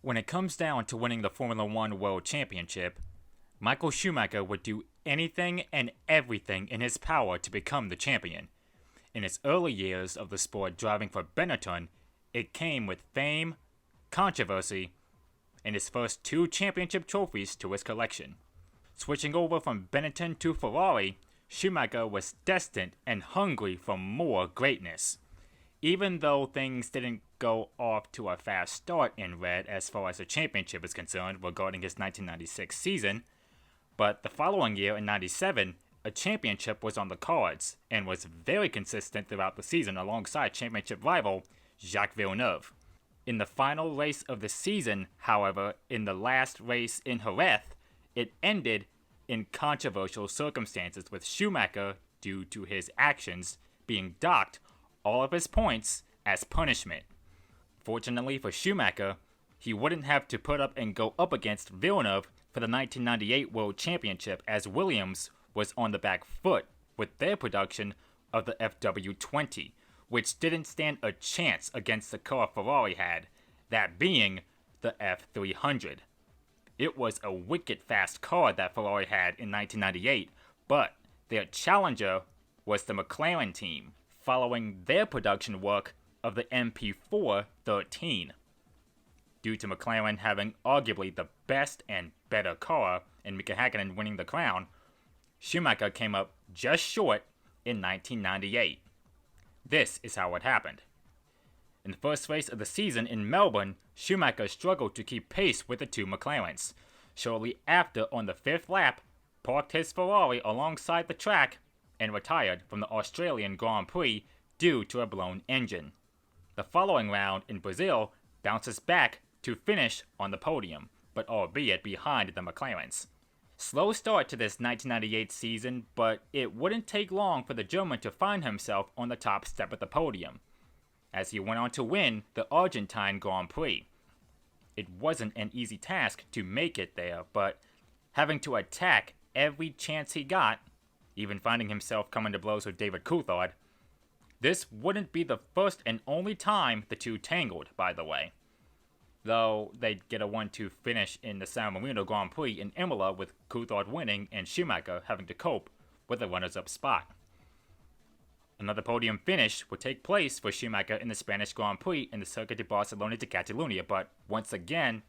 When it comes down to winning the Formula One World Championship, Michael Schumacher would do anything and everything in his power to become the champion. In his early years of the sport driving for Benetton, it came with fame, controversy, and his first two championship trophies to his collection. Switching over from Benetton to Ferrari, Schumacher was destined and hungry for more greatness. Even though things didn't go off to a fast start in red as far as the championship is concerned regarding his 1996 season, but the following year in 97, a championship was on the cards and was very consistent throughout the season alongside championship rival Jacques Villeneuve. In the final race of the season, however, in the last race in Jerez, it ended in controversial circumstances with Schumacher, due to his actions, being docked all of his points as punishment. Fortunately for Schumacher, he wouldn't have to put up and go up against Villeneuve for the 1998 World Championship, as Williams was on the back foot with their production of the FW20, which didn't stand a chance against the car Ferrari had, that being the F300. It was a wicked fast car that Ferrari had in 1998, but their challenger was the McLaren team, following their production work of the MP4-13. Due to McLaren having arguably the best and better car and Mika Hakkinen winning the crown, Schumacher came up just short in 1998. This is how it happened. In the first race of the season in Melbourne, Schumacher struggled to keep pace with the two McLarens. Shortly after, on the fifth lap, parked his Ferrari alongside the track and retired from the Australian Grand Prix due to a blown engine. The following round in Brazil bounces back to finish on the podium, but albeit behind the McLarens. Slow start to this 1998 season, but it wouldn't take long for the German to find himself on the top step of the podium, as he went on to win the Argentine Grand Prix. It wasn't an easy task to make it there, but having to attack every chance he got, even finding himself coming to blows with David Coulthard, this wouldn't be the first and only time the two tangled, by the way. Though they'd get a 1-2 finish in the San Marino Grand Prix in Imola, with Coulthard winning and Schumacher having to cope with a runners-up spot. Another podium finish would take place for Schumacher in the Spanish Grand Prix in the Circuit de Barcelona de Catalunya, but once again,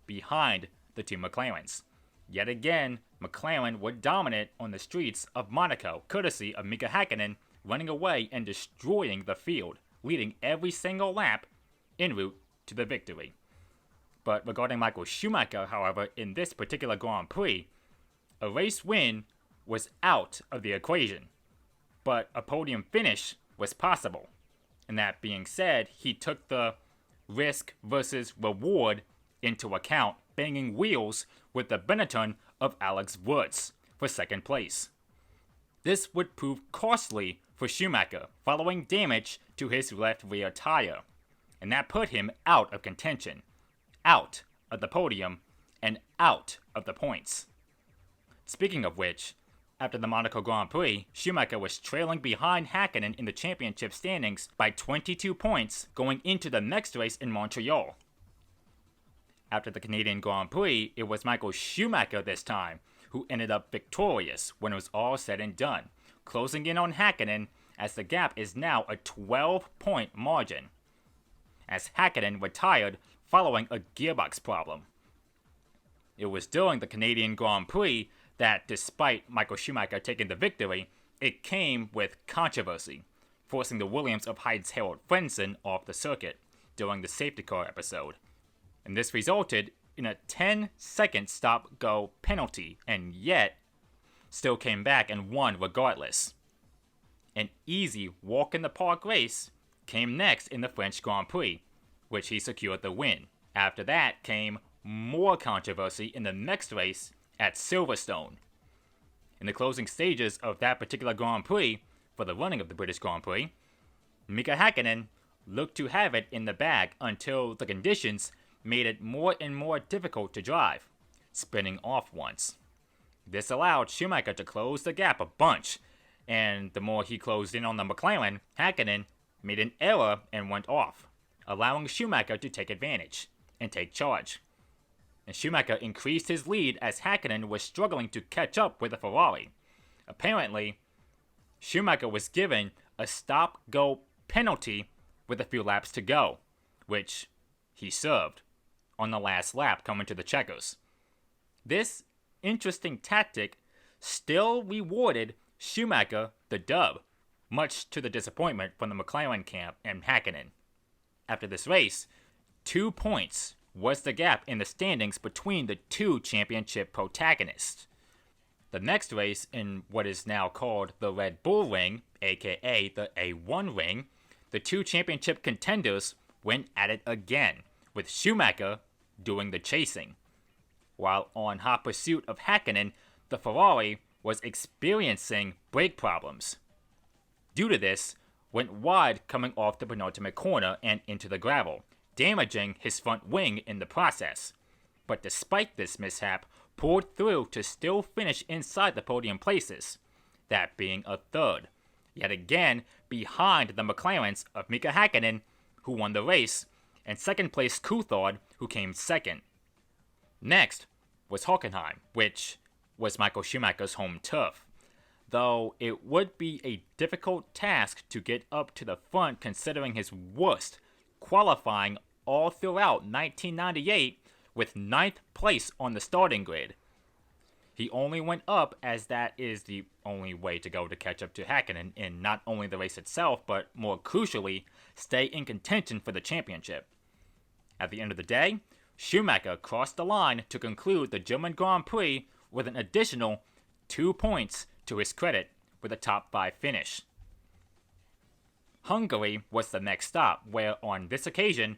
behind the two McLarens. Yet again, McLaren would dominate on the streets of Monaco, courtesy of Mika Hakkinen running away and destroying the field, leading every single lap en route to the victory. But regarding Michael Schumacher, however, in this particular Grand Prix, a race win was out of the equation, but a podium finish was possible. And that being said, he took the risk versus reward into account, banging wheels with the Benetton of Alex Wurz for second place. This would prove costly for Schumacher, following damage to his left rear tire, and that put him out of contention, out of the podium, and out of the points. Speaking of which, after the Monaco Grand Prix, Schumacher was trailing behind Hakkinen in the championship standings by 22 points going into the next race in Montreal. After the Canadian Grand Prix, it was Michael Schumacher this time who ended up victorious when it was all said and done, closing in on Hakkinen as the gap is now a 12-point margin, as Hakkinen retired following a gearbox problem. It was during the Canadian Grand Prix that, despite Michael Schumacher taking the victory, it came with controversy, forcing the Williams of Heinz-Harald Frentzen off the circuit during the safety car episode. And this resulted in a 10-second stop-go penalty, and yet still came back and won regardless. An easy walk-in-the-park race came next in the French Grand Prix, which he secured the win. After that came more controversy in the next race at Silverstone. In the closing stages of that particular Grand Prix, for the running of the British Grand Prix, Mika Hakkinen looked to have it in the bag until the conditions made it more and more difficult to drive, spinning off once. This allowed Schumacher to close the gap a bunch, and the more he closed in on the McLaren, Hakkinen made an error and went off, allowing Schumacher to take advantage and take charge. and Schumacher increased his lead as Hakkinen was struggling to catch up with the Ferrari. Apparently, Schumacher was given a stop-go penalty with a few laps to go, which he served on the last lap coming to the checkers. This interesting tactic still rewarded Schumacher the dub, much to the disappointment from the McLaren camp and Hakkinen. After this race, 2 points was the gap in the standings between the two championship protagonists. The next race in what is now called the Red Bull Ring, aka the A1 Ring, the two championship contenders went at it again, with Schumacher doing the chasing. While on hot pursuit of Hakkinen, the Ferrari was experiencing brake problems. Due to this, went wide coming off the penultimate corner and into the gravel, damaging his front wing in the process. But despite this mishap, pulled through to still finish inside the podium places, that being a third, yet again behind the McLarens of Mika Hakkinen, who won the race, and second place Coulthard, who came second. Next was Hockenheim, which was Michael Schumacher's home turf, though it would be a difficult task to get up to the front considering his worst qualifying all throughout 1998 with 9th place on the starting grid. He only went up as that is the only way to go to catch up to Hakkinen in not only the race itself, but more crucially, stay in contention for the championship. At the end of the day, Schumacher crossed the line to conclude the German Grand Prix with an additional 2 points to his credit with a top 5 finish. Hungary was the next stop, where on this occasion,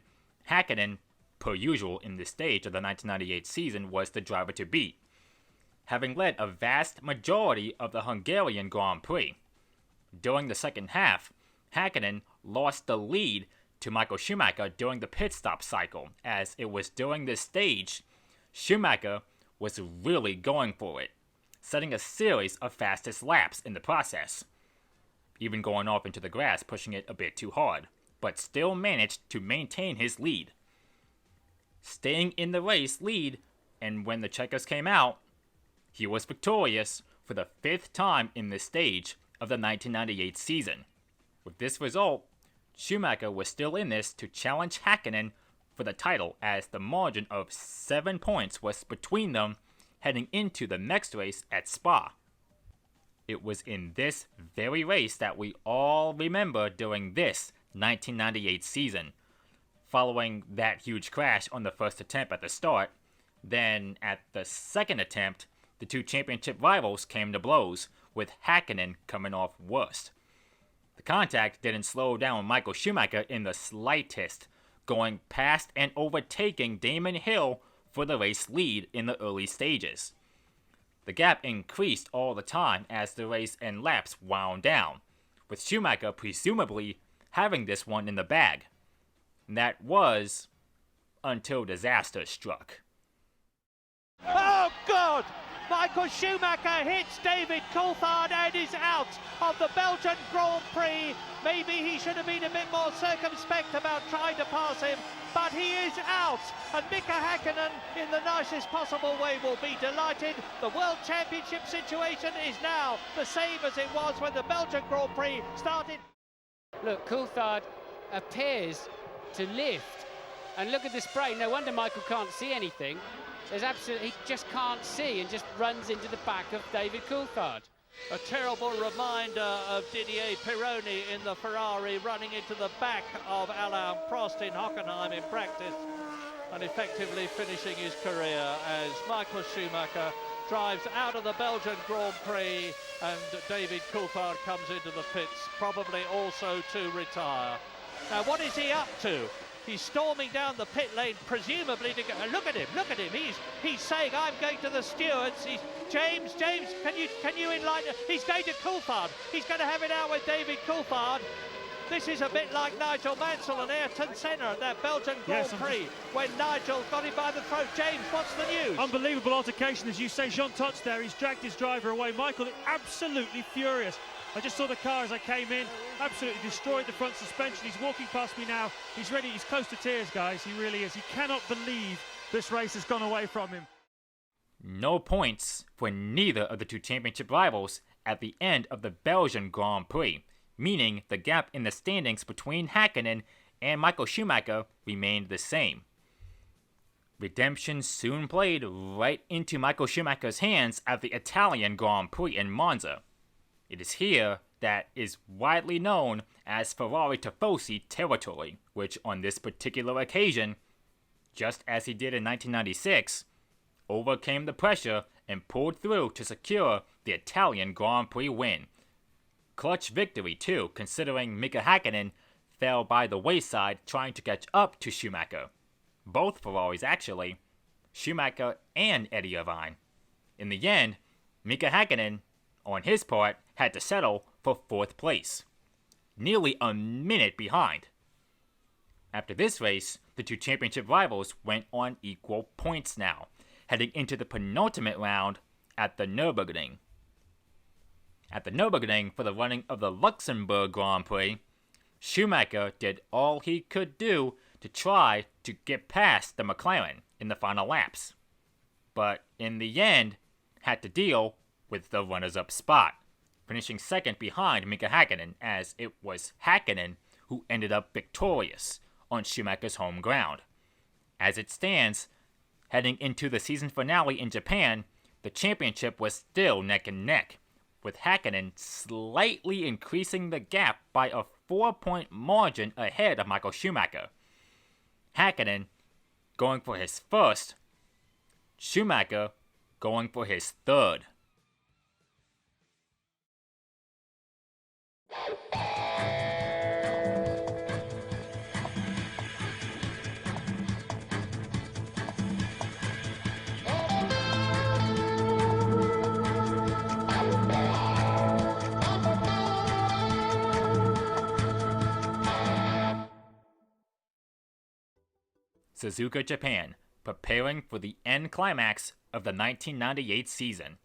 Hakkinen, per usual in this stage of the 1998 season, was the driver to beat, having led a vast majority of the Hungarian Grand Prix. During the second half, Hakkinen lost the lead to Michael Schumacher during the pit stop cycle, as it was during this stage Schumacher was really going for it, setting a series of fastest laps in the process, even going off into the grass pushing it a bit too hard, but still managed to maintain his lead. Staying in the race lead, and when the checkers came out, he was victorious for the 5th time in this stage of the 1998 season. With this result, Schumacher was still in this to challenge Hakkinen for the title, as the margin of 7 points was between them heading into the next race at Spa. It was in this very race that we all remember during this 1998 season. Following that huge crash on the first attempt at the start, then at the second attempt, the two championship rivals came to blows, with Hakkinen coming off worst. The contact didn't slow down Michael Schumacher in the slightest, going past and overtaking Damon Hill for the race lead in the early stages. The gap increased all the time as the race and laps wound down, with Schumacher presumably having this one in the bag. And that was until disaster struck. Oh God! Michael Schumacher hits David Coulthard and is out of the Belgian Grand Prix. Maybe he should have been a bit more circumspect about trying to pass him, but he is out. And Mika Hakkinen, in the nicest possible way, will be delighted. The World Championship situation is now the same as it was when the Belgian Grand Prix started. Look, Coulthard appears to lift. And look at the spray. No wonder Michael can't see anything. There's absolutely, he just can't see and just runs into the back of David Coulthard. A terrible reminder of Didier Pironi in the Ferrari running into the back of Alain Prost in Hockenheim in practice and effectively finishing his career as Michael Schumacher drives out of the Belgian Grand Prix and David Coulthard comes into the pits, probably also to retire. Now, what is he up to? He's storming down the pit lane, presumably to go. Look at him! He's saying, "I'm going to the stewards." James, can you enlighten? He's going to Coulthard. He's going to have it out with David Coulthard. This is a bit like Nigel Mansell and Ayrton Senna at that Belgian Grand Prix when Nigel got him by the throat. James, what's the news? Unbelievable altercation, as you say. Jean Tots there, he's dragged his driver away. Michael is absolutely furious. I just saw the car as I came in, absolutely destroyed the front suspension. He's walking past me now. He's ready, he's close to tears, guys. He really is. He cannot believe this race has gone away from him. No points for neither of the two championship rivals at the end of the Belgian Grand Prix, meaning the gap in the standings between Hakkinen and Michael Schumacher remained the same. Redemption soon played right into Michael Schumacher's hands at the Italian Grand Prix in Monza. It is here that is widely known as Ferrari Tifosi territory, which on this particular occasion, just as he did in 1996, overcame the pressure and pulled through to secure the Italian Grand Prix win. Clutch victory too, considering Mika Hakkinen fell by the wayside trying to catch up to Schumacher. Both Ferraris actually, Schumacher and Eddie Irvine. In the end, Mika Hakkinen, on his part, had to settle for 4th place, nearly a minute behind. After this race, the two championship rivals went on equal points now, heading into the penultimate round at the Nürburgring. At the Nürburgring for the running of the Luxembourg Grand Prix, Schumacher did all he could do to try to get past the McLaren in the final laps, but in the end had to deal with the runners-up spot, finishing second behind Mika Hakkinen, as it was Hakkinen who ended up victorious on Schumacher's home ground. As it stands, heading into the season finale in Japan, the championship was still neck and neck, with Hakkinen slightly increasing the gap by a 4-point margin ahead of Michael Schumacher. Hakkinen going for his first, Schumacher going for his third. Suzuka, Japan, preparing for the end climax of the 1998 season,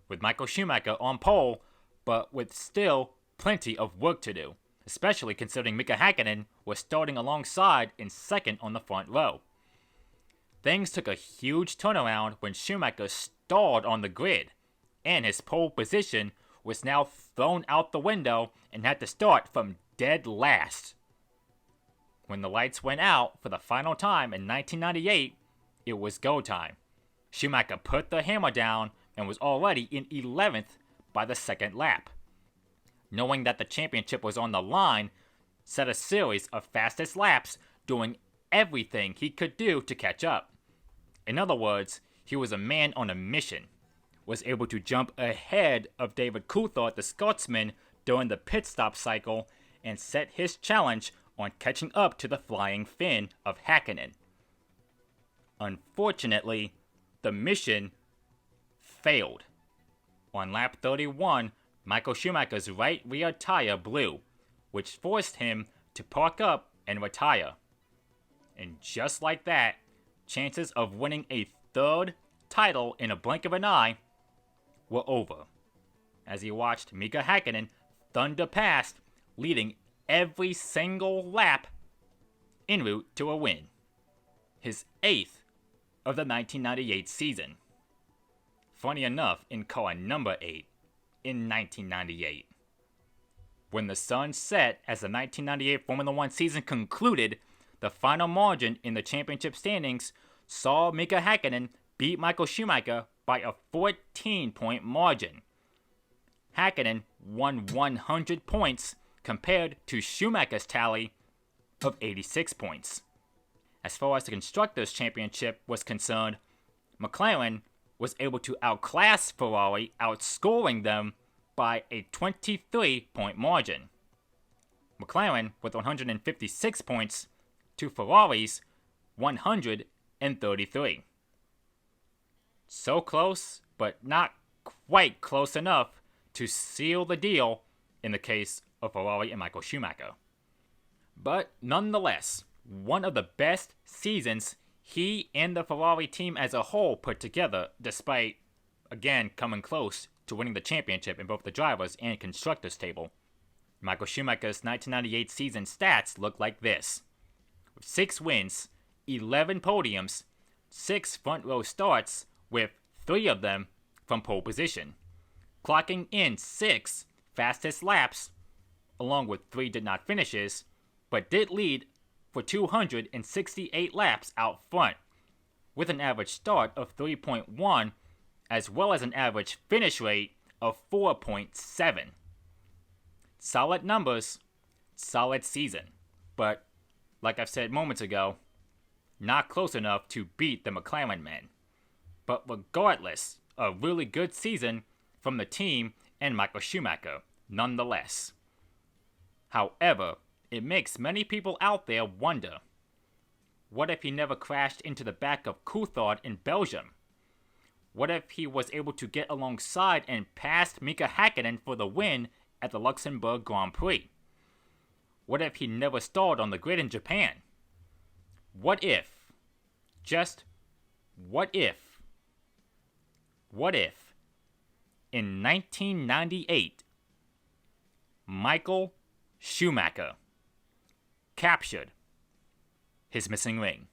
with Michael Schumacher on pole, but with still plenty of work to do, especially considering Mika Hakkinen was starting alongside in second on the front row. Things took a huge turnaround when Schumacher stalled on the grid, and his pole position was now thrown out the window and had to start from dead last. When the lights went out for the final time in 1998, it was go time. Schumacher put the hammer down and was already in 11th by the second lap. Knowing that the championship was on the line, set a series of fastest laps, doing everything he could do to catch up. In other words, he was a man on a mission, was able to jump ahead of David Coulthard, the Scotsman, during the pit stop cycle, and set his challenge on catching up to the flying Finn of Hakkinen. Unfortunately, the mission failed. On lap 31, Michael Schumacher's right rear tire blew, which forced him to park up and retire. And just like that, chances of winning a third title in a blink of an eye were over, as he watched Mika Hakkinen thunder past, leading every single lap en route to a win. His 8th of the 1998 season. Funny enough, in car number 8 in 1998. When the sun set as the 1998 Formula One season concluded, the final margin in the championship standings saw Mika Hakkinen beat Michael Schumacher by a 14-point margin. Hakkinen won 100 points compared to Schumacher's tally of 86 points. As far as the Constructors' Championship was concerned, McLaren was able to outclass Ferrari, outscoring them by a 23-point margin. McLaren with 156 points to Ferrari's 133. So close, but not quite close enough to seal the deal in the case of Ferrari and Michael Schumacher. But nonetheless, one of the best seasons he and the Ferrari team as a whole put together, despite, again, coming close to winning the championship in both the drivers' and constructors' table. Michael Schumacher's 1998 season stats look like this. With 6 wins, 11 podiums, 6 front row starts, with 3 of them from pole position, clocking in 6 fastest laps, along with 3 did not finishes, but did lead for 268 laps out front, with an average start of 3.1, as well as an average finish rate of 4.7. Solid numbers, solid season, but like I've said moments ago, not close enough to beat the McLaren men. But regardless, a really good season from the team and Michael Schumacher, nonetheless. However, it makes many people out there wonder, what if he never crashed into the back of Coulthard in Belgium? What if he was able to get alongside and passed Mika Hakkinen for the win at the Luxembourg Grand Prix? What if he never stalled on the grid in Japan? What if, just what if, in 1998, Michael Schumacher captured his missing ring?